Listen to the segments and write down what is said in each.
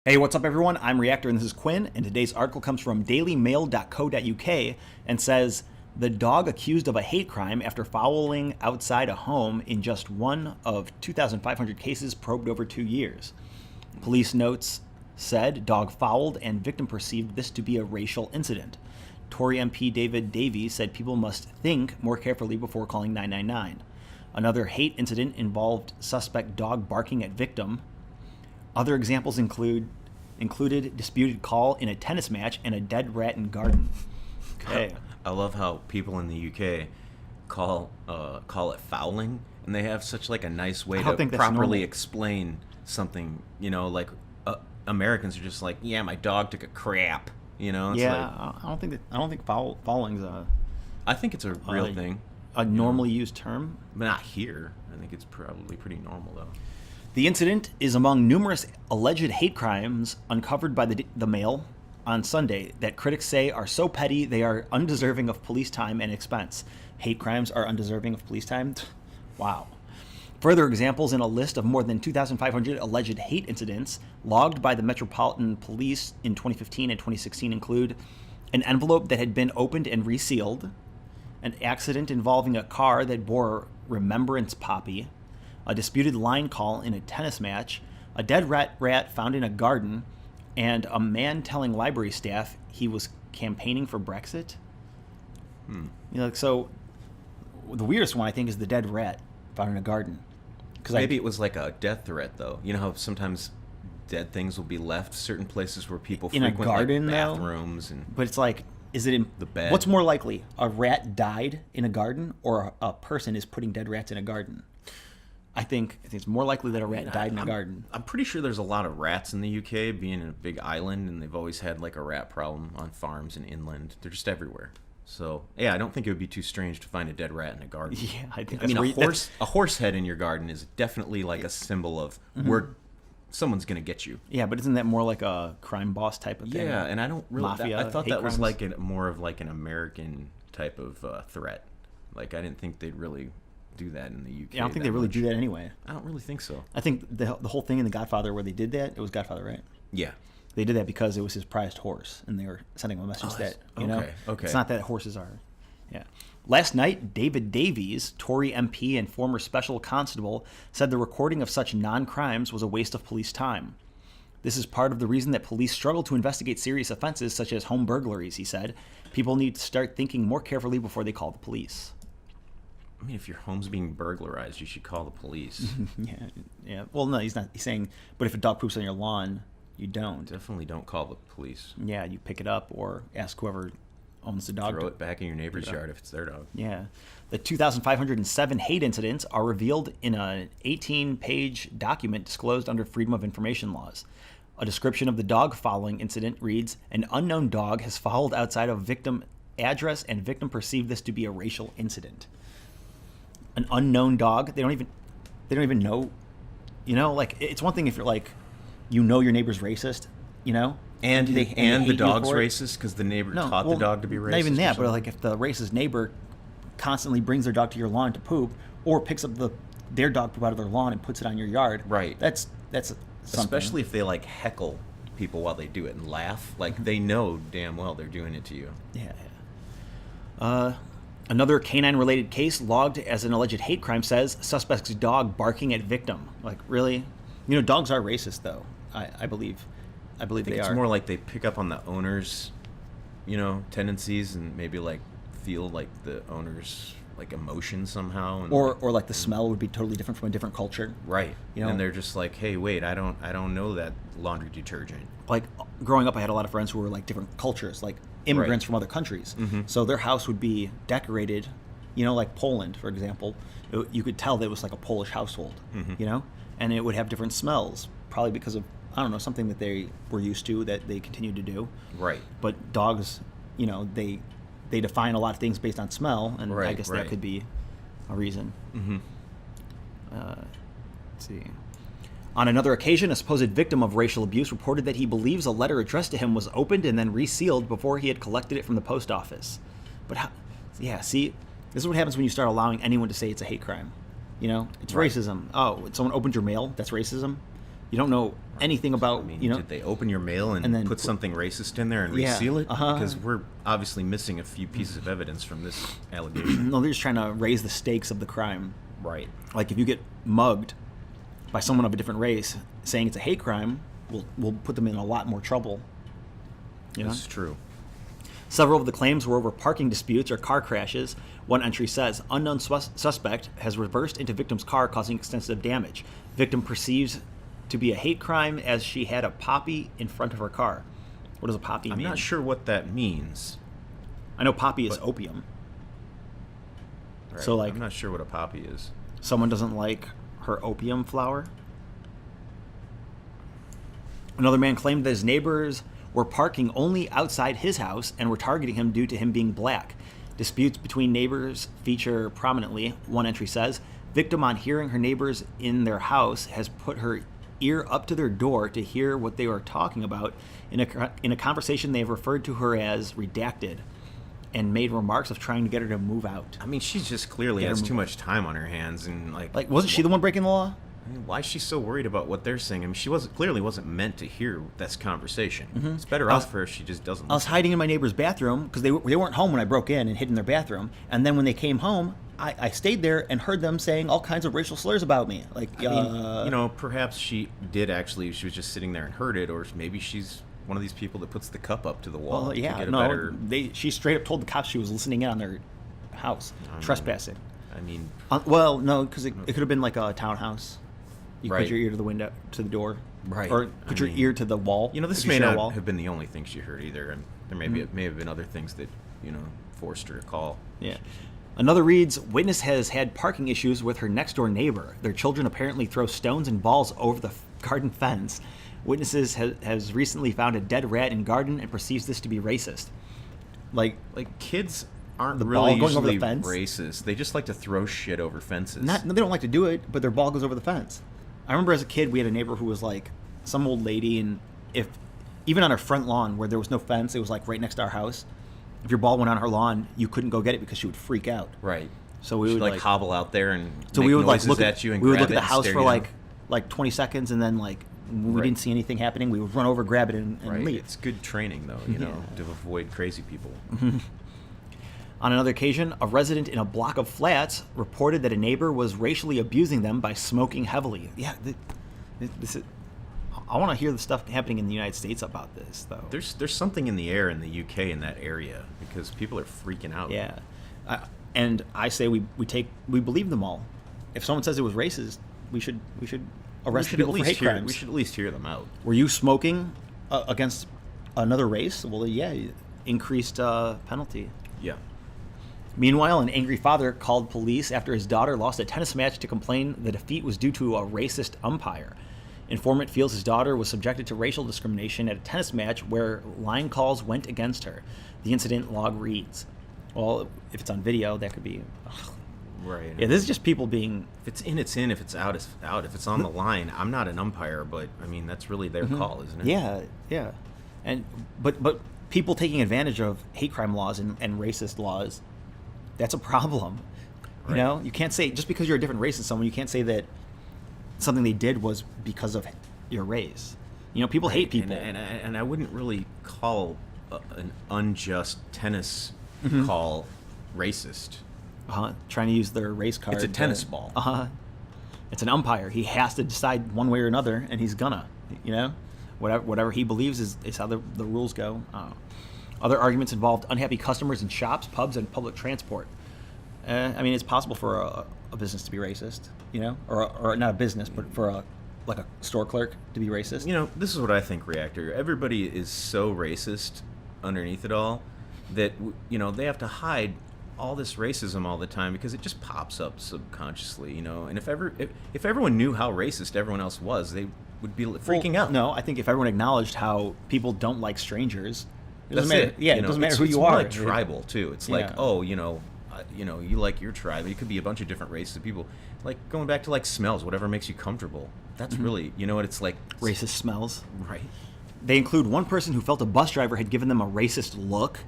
Hey, what's up, everyone? I'm Reactor, and this is Quinn, and today's article comes from dailymail.co.uk and says, the dog accused of a hate crime after fouling outside a home in just one of 2,500 cases probed over 2 years. Police notes said dog fouled and victim perceived this to be a racial incident. Tory MP David Davies said people must think more carefully before calling 999. Another hate incident involved suspect dog barking at victim. Other examples included disputed call in a tennis match and a dead rat in garden. Okay. I love how people in the UK call it fouling, and they have such like a nice way to properly explain something. You know, like Americans are just like, yeah, my dog took a crap. You know. It's yeah, I don't think fouling's a. I think it's a real thing. A normally used term. But not here. I think it's probably pretty normal though. The incident is among numerous alleged hate crimes uncovered by the Mail on Sunday that critics say are so petty they are undeserving of police time and expense. Hate crimes are undeserving of police time? Wow. Further examples in a list of more than 2,500 alleged hate incidents logged by the Metropolitan Police in 2015 and 2016 include an envelope that had been opened and resealed, an accident involving a car that bore Remembrance Poppy, a disputed line call in a tennis match, a dead rat found in a garden, and a man telling library staff he was campaigning for Brexit. You know, so the weirdest one I think is the dead rat found in a garden. Maybe it was like a death threat, though. You know how sometimes dead things will be left certain places where people in frequent, a garden, like bathrooms, but it's like, is it in the bed? What's more likely, a rat died in a garden, or a person is putting dead rats in a garden? I think it's more likely that a rat died in a garden. I'm pretty sure there's a lot of rats in the UK, being in a big island, and they've always had like a rat problem on farms and inland. They're just everywhere. So yeah, I don't think it would be too strange to find a dead rat in a garden. Yeah, I think. I mean, a horse head in your garden is definitely like a symbol of where someone's gonna get you. Yeah, but isn't that more like a crime boss type of thing? Yeah, and I don't really. Mafia, I thought that was crimes? like more of like an American type of threat. Like I didn't think they'd really do that in the UK. Yeah, I don't think they really do that anyway. I don't really think so. I think the whole thing in The Godfather where they did that, it was Godfather, right? Yeah. They did that because it was his prized horse, and they were sending him a message that, you know, it's not that horses are. Yeah. Last night, David Davies, Tory MP and former special constable, said the recording of such non-crimes was a waste of police time. This is part of the reason that police struggle to investigate serious offenses such as home burglaries, he said. People need to start thinking more carefully before they call the police. I mean, if your home's being burglarized, you should call the police. Yeah. Well, no, he's not. He's saying, but if a dog poops on your lawn, you don't. Definitely don't call the police. Yeah, you pick it up or ask whoever owns the dog. Throw it back in your neighbor's yard if it's their dog. Yeah. The 2,507 hate incidents are revealed in an 18-page document disclosed under Freedom of Information laws. A description of the dog fouling incident reads, an unknown dog has fouled outside of victim address and victim perceived this to be a racial incident. An unknown dog, they don't even know, you know, like it's one thing if you're like, you know, your neighbor's racist, you know, and the dog's racist because the neighbor taught the dog to be racist. Not even that, but like if the racist neighbor constantly brings their dog to your lawn to poop, or picks up their dog poop out of their lawn and puts it on your yard, right? That's something. Especially if they like heckle people while they do it and laugh, like they know damn well they're doing it to you. Yeah. Another canine-related case logged as an alleged hate crime says suspect's dog barking at victim. Like, really? You know, dogs are racist, though. I believe I think they it's are. more like they pick up on the owner's, you know, tendencies and maybe like feel like the owner's like emotion somehow. And or like the smell would be totally different from a different culture. Right. You know? And they're just like, hey, wait, I don't know that laundry detergent. Like growing up, I had a lot of friends who were like different cultures, like immigrants from other countries. So their house would be decorated, you know, like Poland, for example. You could tell that it was like a Polish household, you know, and it would have different smells, probably because of, I don't know, something that they were used to that they continue to do. Right. But dogs, you know, they define a lot of things based on smell, and I guess that could be a reason. Let's see. On another occasion, a supposed victim of racial abuse reported that he believes a letter addressed to him was opened and then resealed before he had collected it from the post office. But how, yeah, see, this is what happens when you start allowing anyone to say it's a hate crime. You know, it's racism. Oh, someone opened your mail? That's racism? You don't know anything about, I mean, you know. did they open your mail and then put something racist in there and reseal it? Because we're obviously missing a few pieces of evidence from this allegation. No, they're just trying to raise the stakes of the crime. Right. Like if you get mugged by someone of a different race, saying it's a hate crime, will put them in a lot more trouble. You know? That's true. Several of the claims were over parking disputes or car crashes. One entry says, unknown suspect has reversed into victim's car, causing extensive damage. Victim perceives to be a hate crime as she had a poppy in front of her car. What does a poppy mean? I'm not sure what that means. I know poppy is opium. Right. So like, I'm not sure what a poppy is. Someone doesn't like her opium flower. Another man claimed that his neighbors were parking only outside his house and were targeting him due to him being black. Disputes between neighbors feature prominently. One entry says, victim on hearing her neighbors in their house has put her ear up to their door to hear what they are talking about. In a conversation, they have referred to her as redacted and made remarks of trying to get her to move out. I mean, she just clearly has too much time on her hands, and like wasn't she the one breaking the law? I mean, why is she so worried about what they're saying? I mean, she clearly wasn't meant to hear this conversation. Mm-hmm. It's better off for her if she just doesn't. I was hiding in my neighbor's bathroom because they weren't home when I broke in and hid in their bathroom. And then when they came home, I stayed there and heard them saying all kinds of racial slurs about me. Like, I mean, you know, perhaps she did actually. She was just sitting there and heard it, or maybe she's one of these people that puts the cup up to the wall. Well, yeah, to get a better... she straight up told the cops she was listening in on their house, trespassing. I mean, well, no, because it could have been like a townhouse. You put your ear to the window, to the door, right? Or put your ear to the wall. You know, this may not have been the only thing she heard either, and there may have been other things that forced her to call. Yeah. Another reads, witness has had parking issues with her next door neighbor. Their children apparently throw stones and balls over the garden fence. Witnesses has recently found a dead rat in garden and perceives this to be racist. Like kids aren't really usually racist. They just like to throw shit over fences. They don't like to do it, but their ball goes over the fence. I remember as a kid, we had a neighbor who was like some old lady, and even on her front lawn where there was no fence, it was like right next to our house. If your ball went on her lawn, you couldn't go get it because she would freak out. Right. So we would like hobble out there and make noises at you and we would look at the house for like 20 seconds, and then like we didn't see anything happening, we would run over, grab it, and leave. It's good training though, you know, to avoid crazy people. On another occasion, a resident in a block of flats reported that a neighbor was racially abusing them by smoking heavily. Yeah, this is. I want to hear the stuff happening in the United States about this, though. There's something in the air in the UK in that area because people are freaking out. Yeah, and I say we believe them all. If someone says it was racist, we should arrest people for hate crimes. We should at least hear them out. Were you smoking against another race? Well, yeah, increased penalty. Yeah. Meanwhile, an angry father called police after his daughter lost a tennis match to complain the defeat was due to a racist umpire. Informant feels his daughter was subjected to racial discrimination at a tennis match where line calls went against her. The incident log reads. Well, if it's on video, that could be... Right. Yeah, this is just people being... If it's in, it's in. If it's out, it's out. If it's on the line, I'm not an umpire, but, I mean, that's really their call, isn't it? Yeah, yeah. But people taking advantage of hate crime laws and racist laws, that's a problem. Right. You know? You can't say... Just because you're a different race than someone, you can't say that something they did was because of your race. You know, people hate people. And I wouldn't really call an unjust tennis call racist. Trying to use their race card. It's a tennis ball. It's an umpire. He has to decide one way or another, and he's gonna. You know, whatever he believes is how the rules go. Other arguments involved unhappy customers in shops, pubs, and public transport. I mean, it's possible for a business to be racist, you know, or not a business, but for a store clerk to be racist. You know, this is what I think, Reactor. Everybody is so racist underneath it all that, you know, they have to hide all this racism all the time because it just pops up subconsciously, you know. And if everyone knew how racist everyone else was, they would be freaking out. No, I think if everyone acknowledged how people don't like strangers, it doesn't matter. It. Yeah, it doesn't matter who you are. It's like tribal too. It's like, oh, you know, you like your tribe. It could be a bunch of different races of people. Like going back to like smells, whatever makes you comfortable. That's really, you know what it's like. Racist smells. Right. They include one person who felt a bus driver had given them a racist look,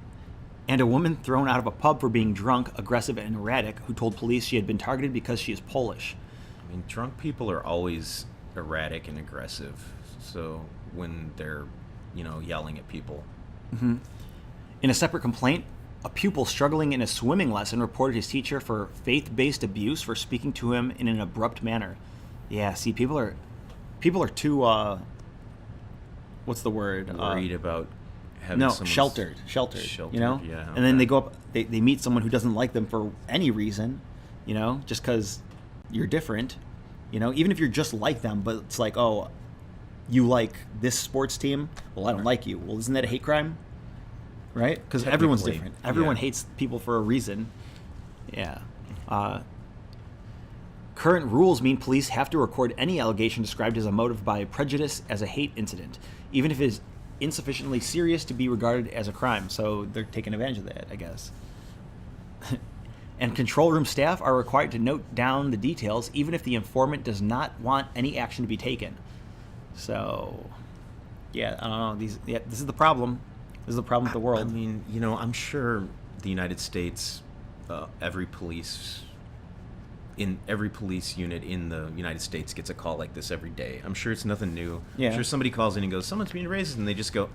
and a woman thrown out of a pub for being drunk, aggressive, and erratic who told police she had been targeted because she is Polish. I mean, drunk people are always erratic and aggressive. So when they're, yelling at people. Mm-hmm. In a separate complaint, a pupil struggling in a swimming lesson reported his teacher for faith-based abuse for speaking to him in an abrupt manner. Yeah, see, people are too, what's the word? Worried about having sheltered, yeah. And then they go up, they meet someone who doesn't like them for any reason, just because you're different, even if you're just like them, but it's like, oh, you like this sports team? Well, I don't like you. Well, isn't that a hate crime? Right? Because everyone's different. Everyone hates people for a reason. Yeah. Current rules mean police have to record any allegation described as a motive by prejudice as a hate incident, even if it is insufficiently serious to be regarded as a crime. So they're taking advantage of that, I guess. And control room staff are required to note down the details, even if the informant does not want any action to be taken. So, yeah, I don't know. This is the problem. This is the problem with the world. I mean, I'm sure the United States, every police unit in the United States gets a call like this every day. I'm sure it's nothing new. Yeah. I'm sure somebody calls in and goes, someone's being racist, and they just go,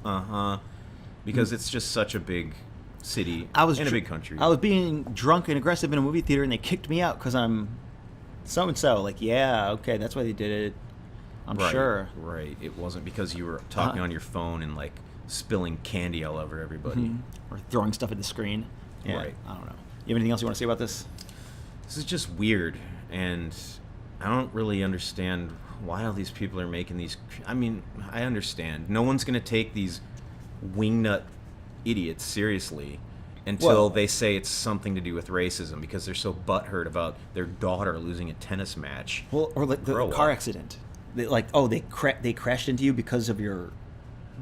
because it's just such a big city and a big country. I was being drunk and aggressive in a movie theater, and they kicked me out because I'm so-and-so. Like, yeah, okay, that's why they did it. I'm sure. Right. It wasn't because you were talking on your phone and, like, spilling candy all over everybody. Mm-hmm. Or throwing stuff at the screen. Yeah, right. I don't know. You have anything else you want to say about this? This is just weird, and I don't really understand why all these people are making these... I mean, I understand. No one's going to take these wingnut idiots seriously until they say it's something to do with racism because they're so butthurt about their daughter losing a tennis match. Well, or like the car accident. They crashed into you because of your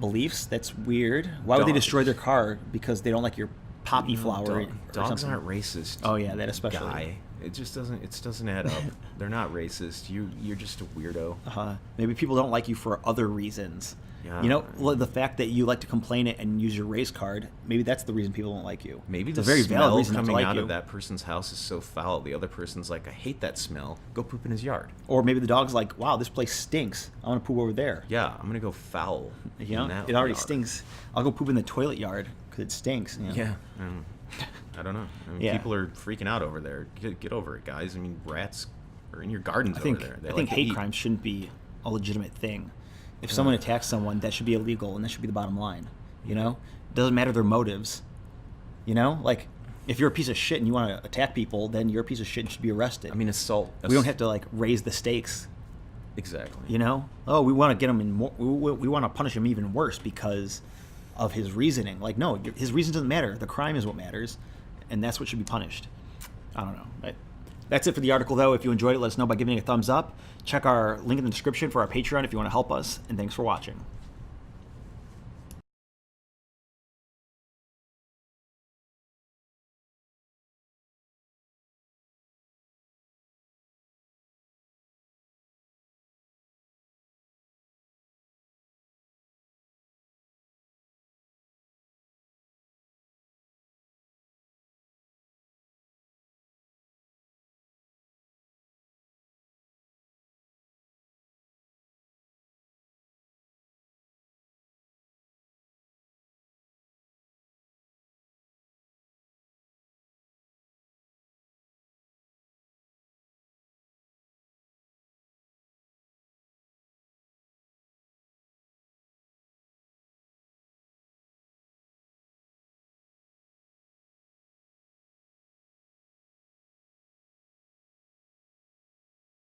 beliefs? That's weird. Why would they destroy their car because they don't like your poppy flower? Dogs aren't racist. Oh yeah, that especially. Guy. It just doesn't add up. They're not racist. You're just a weirdo. Maybe people don't like you for other reasons. Yeah. The fact that you like to complain it and use your race card, maybe that's the reason people don't like you. Maybe it's the a very smell valid reason coming not to like out you. of that person's house is so foul. The other person's like, I hate that smell. Go poop in his yard. Or maybe the dog's like, wow, this place stinks. I want to poop over there. Yeah, I'm gonna go foul. It already stinks. I'll go poop in the toilet yard because it stinks. Yeah. I don't know. I mean, people are freaking out over there. Get over it, guys. I mean, rats are in your gardens over there. I think hate crime shouldn't be a legitimate thing. If someone attacks someone, that should be illegal, and that should be the bottom line. It doesn't matter their motives. Like if you're a piece of shit and you want to attack people, then you're a piece of shit and should be arrested. I mean, assault. We don't have to like raise the stakes. Exactly. Oh, we want to get him in more. We want to punish him even worse because of his reasoning. Like, no, his reason doesn't matter. The crime is what matters, and that's what should be punished. I don't know. That's it for the article, though. If you enjoyed it, let us know by giving it a thumbs up. Check our link in the description for our Patreon if you want to help us, and thanks for watching.